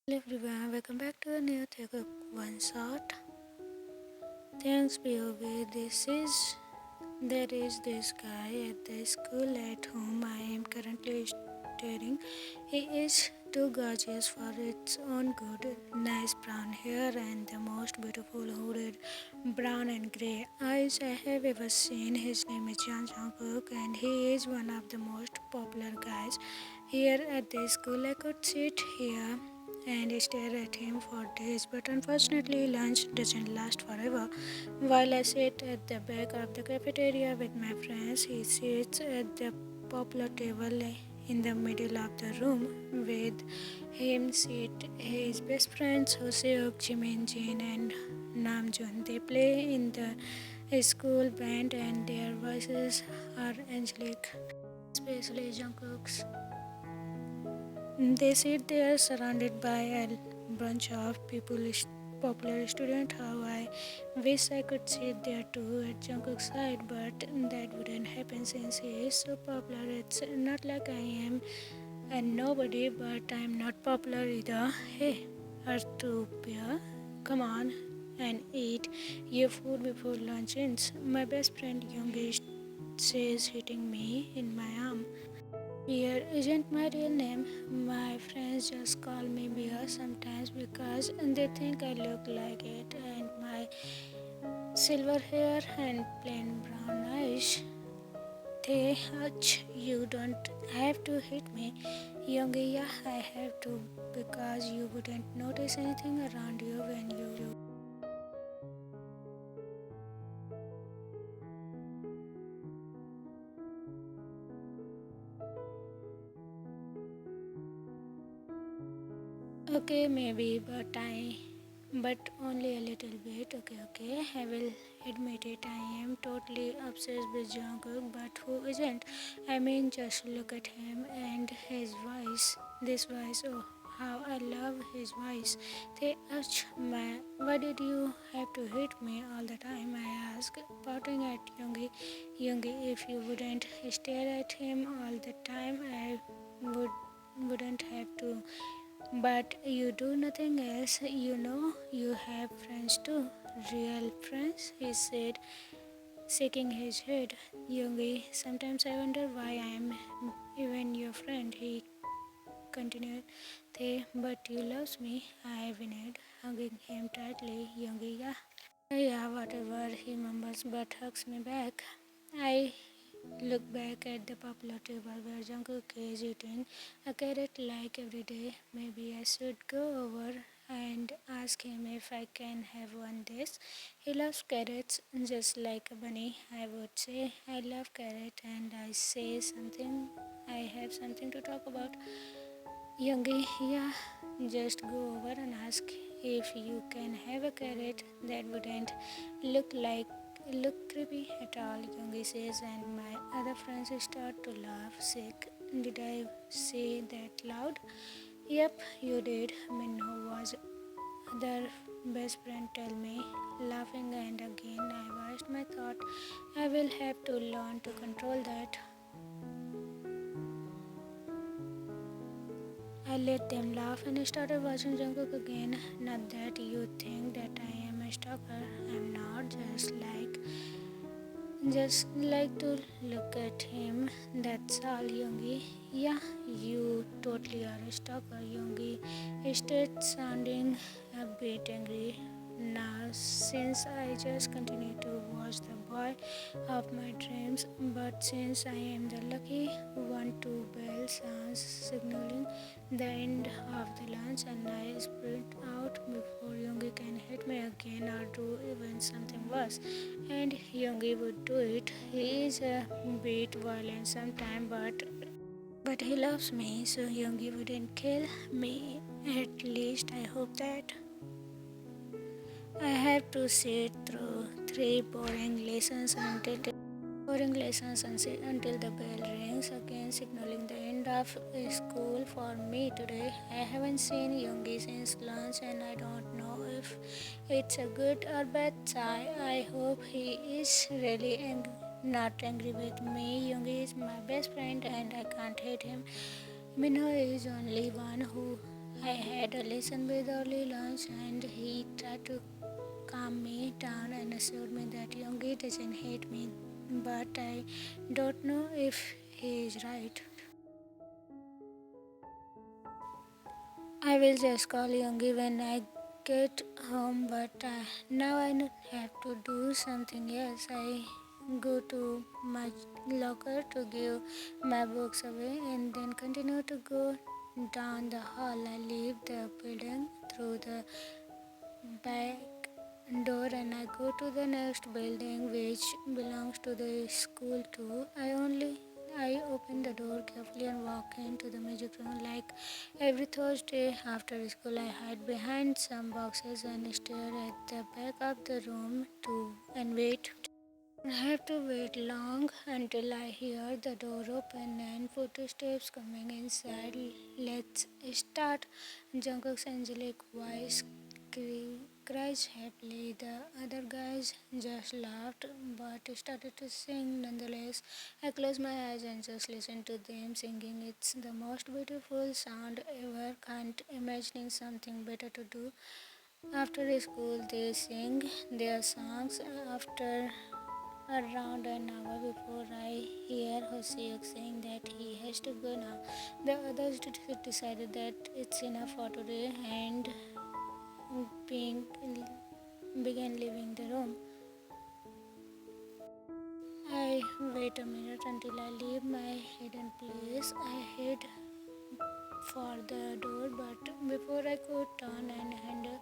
Hello everyone, welcome back to a new Taekook one shot. Thanks POV. There is this guy at the school at whom I am currently studying. He is too gorgeous for its own good. Nice brown hair and the most beautiful hooded brown and grey eyes I have ever seen. His name is Taehyung and he is one of the most popular guys here at the school. I could sit here and stare at him for days, but unfortunately, lunch doesn't last forever. While I sit at the back of the cafeteria with my friends, he sits at the popular table in the middle of the room. With him sit his best friends Hoseok, Jimin, Jin, and Namjoon. They play in the school band, and their voices are angelic, especially Jungkook's. They sit there surrounded by a bunch of popular students. How I wish I could sit there too at Jungkook's side, but that wouldn't happen since he is so popular. It's not like I am a nobody, but I'm not popular either. Hey, Heartthrob, come on and eat your food before lunch ends. My best friend Youngish says, hitting me in my arm. Beer isn't my real name. My friends just call me Beer sometimes because they think I look like it, and my silver hair and plain brown eyes. They hutch, you don't have to hit me. Youngie, yeah, I have to because you wouldn't notice anything around you when you. Okay, maybe, but only a little bit. Okay. I will admit it. I am totally obsessed with Jungkook, but who isn't? I mean, just look at him and his voice. This voice, oh, how I love his voice. They ask, why did you have to hit me all the time? I ask, pouting at Yoongi. Yoongi, if you wouldn't stare at him all the time, I wouldn't have to. But you do nothing else, you have friends too. Real friends, he said, shaking his head. Yogi, sometimes I wonder why I am even your friend, he continued. But you love me, I whined, hugging him tightly. Yogi, yeah. Yeah, whatever, he mumbles but hugs me back. I look back at the popular table where Jungkook is eating a carrot like every day. Maybe I should go over and ask him if I can have one this. He loves carrots just like a bunny. I would say I love carrot and I say something. I have something to talk about. Youngie, yeah, just go over and ask if you can have a carrot. That wouldn't look like look creepy at all, Youngie says, and my other friends start to laugh. Sick. Did I say that loud? Yep, you did. Minho was other best friend tell me, laughing, and again I voiced my thought. I will have to learn to control that. I let them laugh and started watching Jungkook again. Not that you think that I am a stalker. I'm not just like to look at him. That's all, Youngie. Yeah, you totally are a stalker, Youngie. Started sounding a bit angry. Now, since I just continue to watch the boy of my dreams, but since I am the lucky one, to bell sounds signaling the end of the lunch, and I sprint out before Youngie can hit me again or do even something worse. And Youngie would do it. He is a bit violent sometimes, but he loves me, so Youngie wouldn't kill me. At least I hope that. I have to sit through three boring lessons until the bell rings again, signaling the end of school for me today. I haven't seen Youngie since lunch, and I don't know if it's a good or bad sign. I hope he is really not angry with me. Youngie is my best friend, and I can't hate him. Minho is only one who I had a lesson with early lunch and he tried to calm me down and assured me that Youngie doesn't hate me. But I don't know if he is right. I will just call Youngie when I get home, but now I have to do something else. I go to my locker to give my books away and then continue to go down the hall. I leave the building through the back door and I go to the next building which belongs to the school too. I open the door carefully and walk into the music room. Like every Thursday after school, I hide behind some boxes and stare at the back of the room too and wait. I have to wait long until I hear the door open and footsteps coming inside. Let's start. Jungkook's angelic voice cries happily. The other guys just laughed but started to sing nonetheless. I close my eyes and just listen to them singing. It's the most beautiful sound ever. Can't imagine something better to do. After school, they sing their songs. After around an hour before I hear Hoseok saying that he has to go now. The others decided that it's enough for today and being, began leaving the room. I wait a minute until I leave my hidden place. I head for the door, but before I could turn and handle,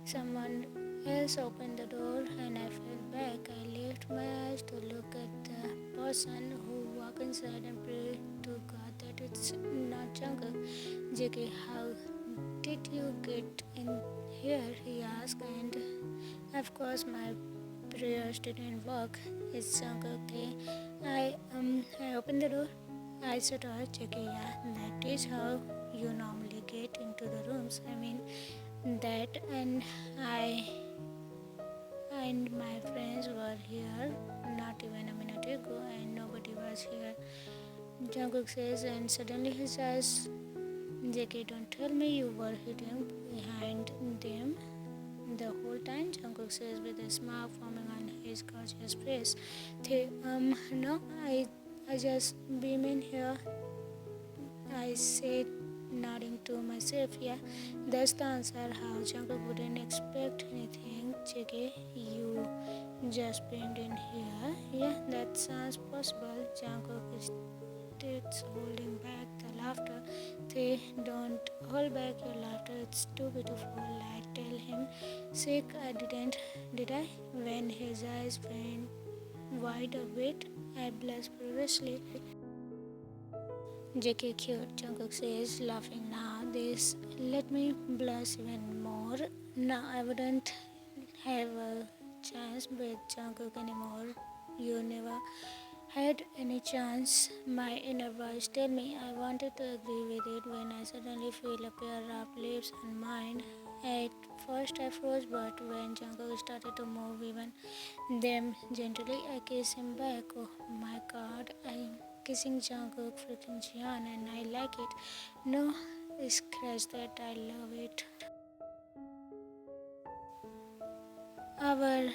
someone else opened the door and I fell back. I lift my eyes to look at the person who walked inside and pray to God that it's not Jungkook. JK, how did you get in here? He asked, and of course my prayers didn't work. It's Jungkook. I opened the door. I said, "Oh, JK, yeah, that is how you normally get into the rooms. I mean, that I and my friends were here not even a minute ago and nobody was here." Jungkook says, and suddenly he says, JK, don't tell me you were hidden behind them the whole time. Jungkook says with a smile forming on his gorgeous face. No, I just beam in here. I said, nodding to myself. Yeah, that's the answer. How Jungkook wouldn't expect anything. JK, you just beamed in here. Yeah, that sounds possible. Jungkook is holding back the laughter. They don't hold back your laughter. It's too beautiful. I tell him, sick. I didn't, did I? When his eyes went wide a bit, I blushed furiously. JK cute, Jungkook says, laughing now. This let me blush even more. Now I wouldn't have a chance with Jungkook anymore. You never had any chance. My inner voice tell me I wanted to agree with it when I suddenly feel a pair of lips on mine. At first I froze, but when Jungkook started to move even them gently, I kissed him back. Oh my god, I'm kissing Jungkook freaking Jian and I like it. No, scratch that, I love it. Our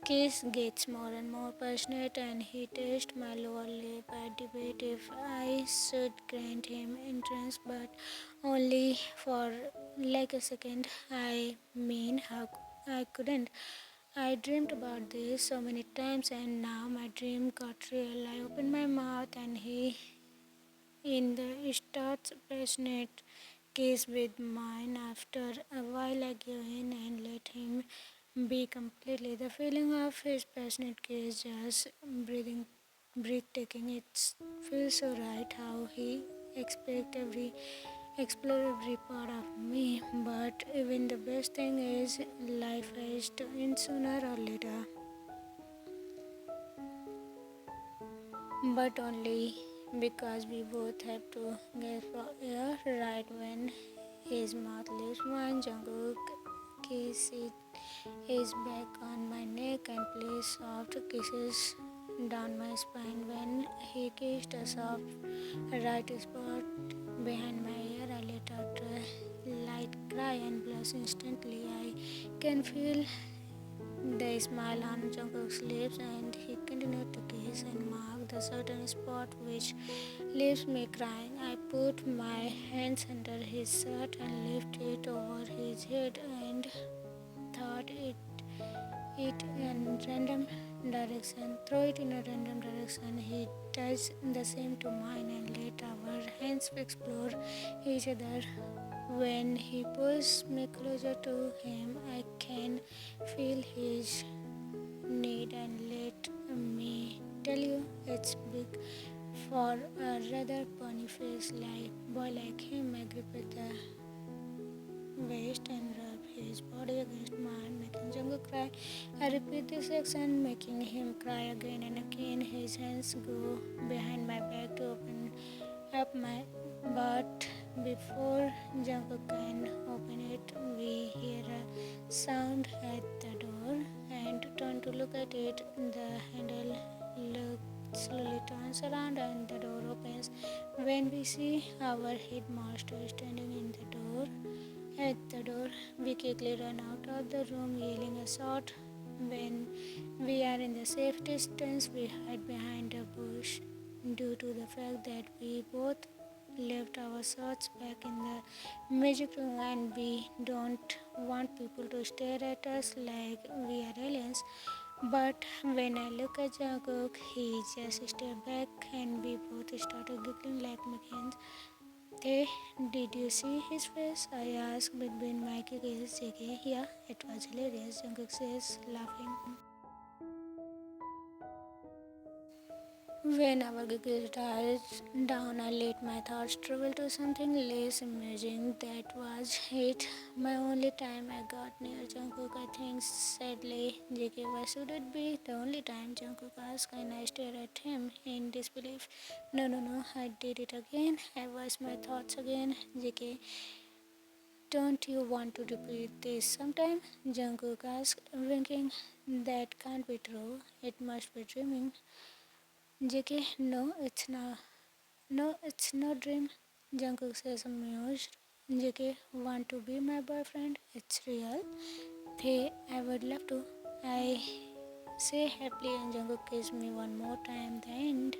kiss gets more and more passionate and he touched my lower lip. I debate if I should grant him entrance, but only for like a second. I mean, how I couldn't. I dreamed about this so many times and now my dream got real. I opened my mouth and he in the starts passionate kiss with mine. After a while I gave in and let him be completely. The feeling of his passionate kiss just breathtaking. It feels so right how he explore every part of me. But even the best thing is life has to end sooner or later. But only because we both have to get for air. Right when his mouth leaves mine, Jungkook kisses his back on my neck and placed soft kisses down my spine. When he kissed a soft right spot behind my ear, I let out a might cry and blush instantly. I can feel the smile on Jungkook's lips, and he continued to kiss and mark the certain spot which leaves me crying. I put my hands under his shirt and lifted it over his head and thought it in random direction. Throw it in a random direction. He touched the same to mine and let our hands explore each other. When he pulls me closer to him, I can feel his need, and let me tell you, it's big for a rather puny face like boy like him. I grip at the waist and rub his body against mine, making Jungkook cry. I repeat this action, making him cry again and again. His hands go behind my back to open up my but before Jungkook can open it, we hear a sound at the door and turn to look at it. The handle slowly turns around and the door opens. When we see our headmaster standing in the door, at the door, we quickly run out of the room, yelling a shot. When we are in the safe distance, we hide behind a bush due to the fact that we both left our shirts back in the magic room and we don't want people to stare at us like we are aliens. But when I look at Jungkook, he just stepped back and we both started giggling like Mckians. Hey, did you see his face? I asked between my giggles. JK, yeah, it was hilarious, Jungkook says, laughing. When our giggles died down, I let my thoughts travel to something less amusing. That was it. My only time I got near Jungkook, I think, sadly. JK, why should it be the only time? Jungkook asked, and I stared at him in disbelief. No, I did it again. I voiced my thoughts again. JK, don't you want to repeat this sometime? Jungkook asked, winking. That can't be true. It must be dreaming. JK, no, it's not. No, it's no dream. Jungkook says amused. JK, want to be my boyfriend? It's real. Hey, I would love to. I say happily and Jungkook kisses me one more time. The end.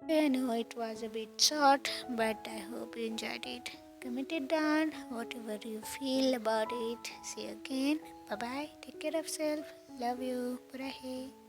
I know it was a bit short, but I hope you enjoyed it. Comment it down, whatever you feel about it. See you again. Bye bye. Take care of yourself. Love you. Bye.